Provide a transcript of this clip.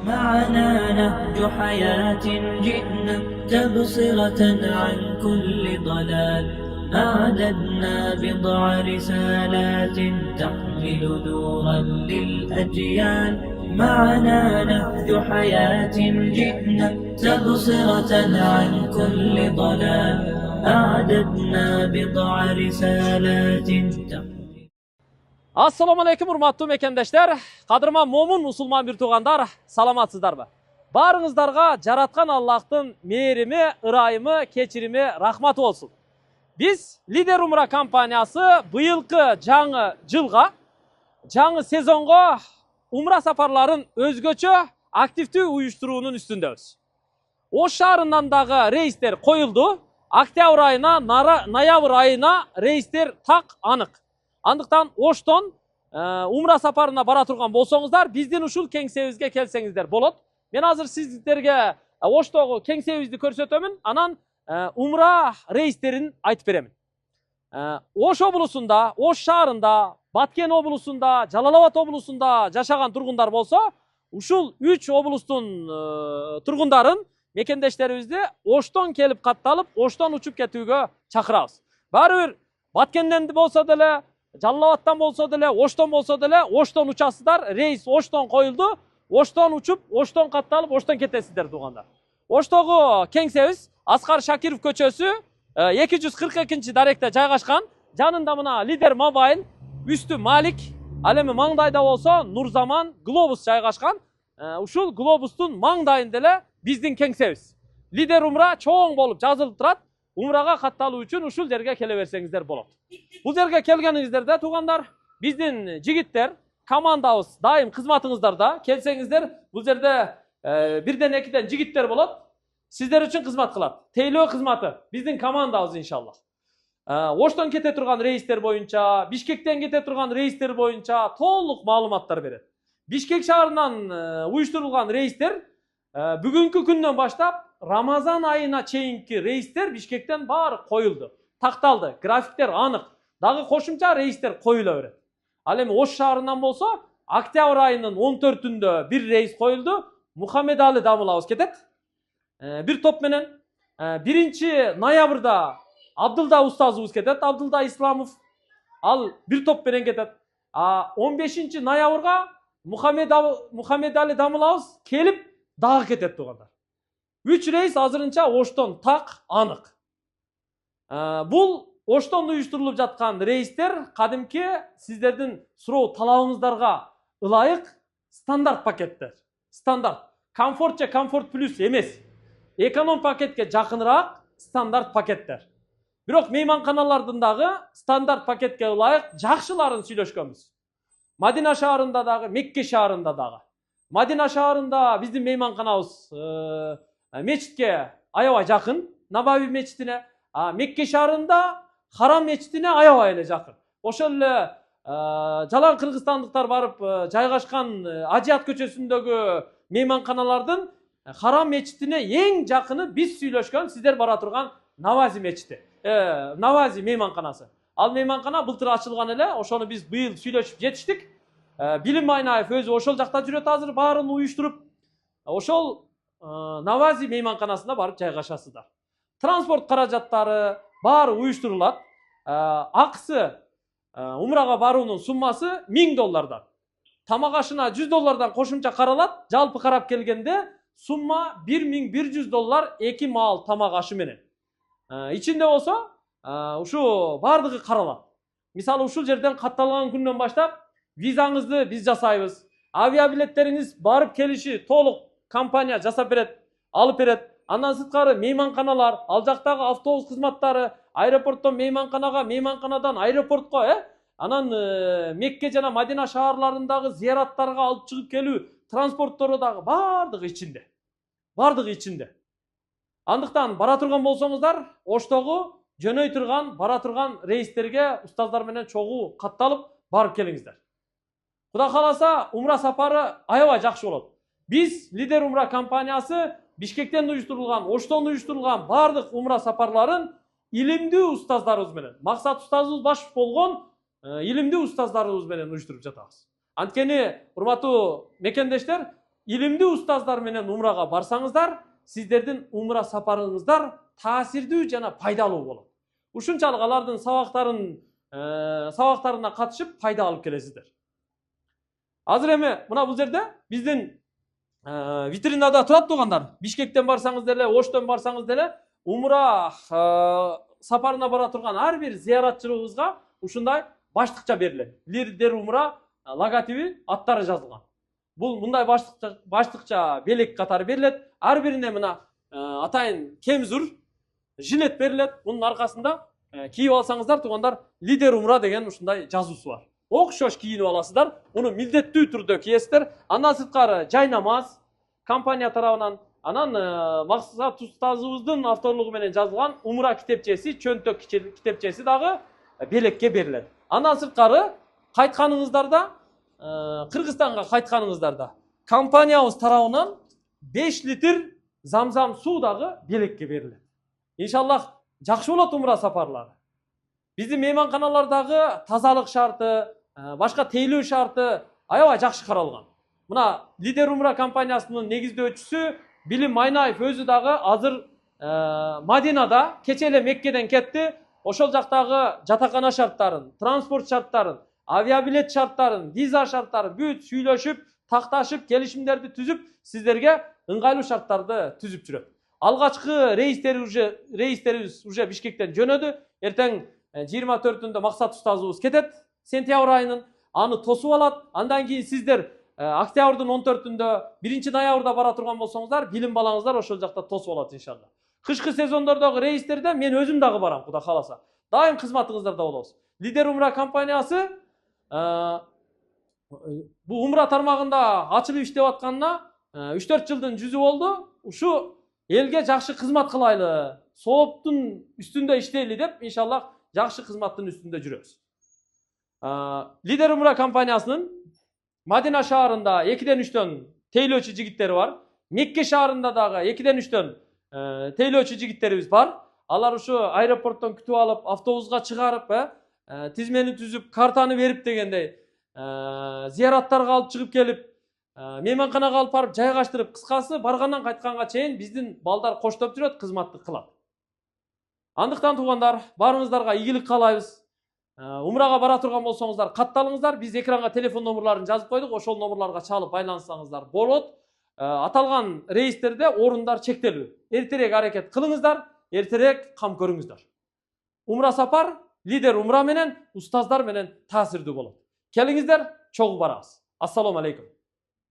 معنا نهج حياة جئنا تبصرة عن كل ضلال. أعددنا بضع رسالات تحمل نورا للأجيال. معنا نهج حياة جئنا تبصرة عن كل ضلال. أعددنا بضع رسالات تحمل. Assalamu alaikum урматтуу мекендештер, кадырман момун мусулман бир туугандар, саламатсыздарбы? Баарыңыздарга жараткан Аллахтын мээрими, ырайымы, кечирими, рахматы болсун. Биз Лидер Умра компаниясы быйылкы жаңы жылга, жаңы сезонго умра сапарларын өзгөчө активдүү уюштуруунун үстүндөбүз. Ош шаарынан дагы рейстер коюлду. Октябрь айына, ноябрь айына рейстер так анык. Андыктан Оштон умра сапарына бара турган болсоңуздар, биздин ушул кеңсебизге келсеңиздер болот. Мен азыр сиздерге Оштогу кеңсебизди көрсөтөмүн, анан умра рейстерин айтып беремин. Ош облусунда, Ош шаарында, Баткен облусунда, Жалал Абад облусунда жашаган тургундар болсо, ушул 3 облустун тургундарын, мекендештерибизди Оштон келип катталып, Оштон учуп кетүүгө чакырабыз. Баары бир Баткенден болсо деле, Жалал Абадтан болсо деле, Оштон болсо деле, Оштон учасыздар, рейс Оштон коюлду, Оштон учуп, Оштон катталып, Оштон кетесиздер туугандар. Оштогу кеңсебиз Аскар Шакиров көчөсү 242 даректе жайгашкан. Жанында мына Лидер Мобайл, үстү Малик, ал эми маңдайда болсо Нурзаман Глобус жайгашкан. Ушул Глобустун маңдайында эле биздин кеңсебиз. Лидер Умра чоң болуп жазылып турат. Умрага катталуу үчүн ушул жерге келе берсеңиздер болот. Бул жерге келгениңиздерде туугандар, биздин жигиттер, командабыз дайым кызматыңыздарда. Келсеңиздер, бул жерде бирден экиден жигиттер болот. Сиздер үчүн кызмат кылат. Тейлөө кызматы биздин командабыз иншалла. Оштон кете турган рейстер боюнча, Бишкектен кете турган рейстер боюнча толук маалыматтар берет. Бишкек шаарынан уюштурулган рейстер бүгүнкү күндөн баштап Рамазан айына чейинки рейстер Бишкектен баары коюлду. Такталды, графиктер анык. Дагы кошумча рейстер коюла берет. Ал эми Ош шаарынан болсо, октябрь айынын 14-үндө бир рейс коюлду. Мухаммедали Дамылабыз кетет. Бир топ менен. 1-ноябрда Абдылда устазыбыз кетет, Абдылда Исламов. Ал бир топ менен кетет. 15-ноябрга Мухаммедали Дамылабыз келип дагы кетет туугандар. 3 рейс азырынча Оштон так анык. Бул Оштон уюштурулуп жаткан рейстер кадимки сиздердин суроо талабыңыздарга ылайык стандарт пакеттер. Стандарт. Комфорт же комфорт плюс эмес. Эконом пакетке жакыныраак стандарт пакеттер. Бирок мейманканалардын дагы стандарт пакетке ылайык жакшыларын сүйлөшкөнбүз. Мадина шаарында дагы, Мекке шаарында дагы. Мадина шаарында биздин мейманканабыз мечитке аябай жакын, Набави мечитине. Мекке шаарында Харам мечитине аябай эле жакын. Ошол эле жалаң кыргызстандыктар барып жайгашкан Ажият көчөсүндөгү мейманканалардын Харам мечитине эң жакыны биз сүйлөшкөн, сиздер бара турган Навази мечити. Навази мейманканасы. Ал мейманкана былтыр ачылган эле, ошону биз быйыл сүйлөшүп жетиштик. Билим Майнаев өзү ошол жакта жүрөт азыр, баарын уюштуруп. Ошол Навази мейманканасына барып жайгашасыздар. Транспорт каражаттары баары уюштурулат. Акысы умрага баруунун суммасы $1000. Тамак ашына $100 кошумча каралат. Жалпы карап келгенде сумма $1100 2 маал тамак ашы менен. Ичинде болсо ушу бардыгы каралат. Мисалы ушул жерден катталган күндөн баштап визаңызды биз жасайбыз. Авиабилеттериңиз барып келиши толук компания жасап берет, алып берет. Андан сырткары мейманканалар, ал жактагы автобус кызматтары, аэропорттон мейманканага, мейманканадан аэропортко, анан Мекке жана Мадина шаарларындагы зыяраттарга алып чыгып келүү транспорттору дагы бардыгы ичинде. Бардыгы ичинде. Андыктан бара турган болсоңуздар, Оштогу жөнөй турган, бара турган рейстерге устаздар менен чогуу катталып барып келиңиздер. Кудай кааласа, умра сапары аябай жакшы болот. Биз Лидер Умра компаниясы Бишкектен уюштурулган, Оштон уюштурулган бардык умра сапарларын илимдүү устаздарыбыз менен, максат устазыбыз баш болгон илимдүү устаздарыбыз менен уюштуруп жатабыз. Анткени урматтуу мекендештер, илимдүү устаздар менен умрага барсаңыздар, сиздердин умра сапарыңыздар таасирдүү жана пайдалуу болот. Ушунчалык алардын сабактарына катышып пайда алып келесиздер. Азыр эми мына бул жерде биздин витринада турат тугандар. Бишкектен барсаңыз деле, Оштон барсаңыз деле, умра сапарына бара турган ар бир зыяратчыбызга ушундай баштыкча берилет. Лидер умра логотиби, аттары жазылган. Бул мындай баштыкча белек катары берилет. Ар бирине мына атайын кемзур жилет берилет. Мунун аркасында кийип алсаңыздар тугандар, лидер умра деген ушундай жазуусу бар. Окшош кийинип аласыздар. Муну милдеттүү түрдө кийесиздер. Андан сырткары жай намаз компания тарабынан, анан Максат устазыбыздын авторлугу менен жазылган умра китепчеси, чөнтөк китепчеси дагы белекке берилет. Андан сырткары кайтканыңыздарда, Кыргызстанга кайтканыңыздарда компаниябыз тарабынан 5 литр замзам суу дагы белекке берилет. Иншаллах жакшы болот умра сапарлары. Биздин мейманканалардагы тазалык шарты, башка тейлөө шарты аябай жакшы каралган. Мына Лидер умра компаниясынын негиздөөчүсү Билим Майнаев өзү дагы азыр Мадинада, кече эле Меккеден кетти. Ошол жактагы жатакана шарттарын, транспорт шарттарын, авиабилет шарттарын, виза шарттарын бүт сүйлөшүп, такташып, келишимдерди түзүп, сиздерге ыңгайлуу шарттарды түзүп жүрөт. Алгачкы рейстерибиз уже Бишкектен жөнөдү. Эртең 24-түндө Максат устазыбыз кетет, сентябрь айынын. Аны тосуп алат. Андан кийин сиздер октябрдын 14-түндө 1-ноябрда бара турган болсоңуздар, билим балаңыздар ошол жакта тосуп алат иншалла. Кышкы сезондордогу рейстерде мен өзүм дагы барам, Кудай кааласа. Дайым кызматыңыздарда болобуз. Лидер умра компаниясы бул умра тармагында ачылып иштеп атканына 3-4 жылдын жүзү болду. Ушу элге жакшы кызмат кылайлы, сооптун үстүндө иштейли деп, иншаллах жакшы кызматтын үстүндө жүрөбүз. Лидер умра компаниясынын Мадина шаарында 2-3төн тейлөөчү жигиттери бар. Мекке шаарында дагы 2-3төн тейлөөчү жигиттерибиз бар. Алар ушу аэропорттон күтүп алып, автобуска чыгарып, тизмени түзүп, картаны берип дегендей, зыяраттарга алып чыгып келип, мейманканага алып барып жайгаштырып, кыскасы баргандан кайтканга чейин биздин балдар коштоп жүрөт, кызматтык кылат. Андыктан туугандар, баарыңыздарга ийгилик каалайбыз. Умрага бара турган болсоңуздар, катталыңыздар. Биз экранга телефон номерларын жазып койдук. Ошол номерларга чалып байланышсаңыздар болот. Аталган рейстерде орундар чектелүү. Эртерээк аракет кылыңыздар, эртерээк кам көрүңүздөр. Умра сапар лидер умра менен, устаздар менен таасирдүү болот. Келиңиздер, чогуу барабыз. Ассаламу алейкум.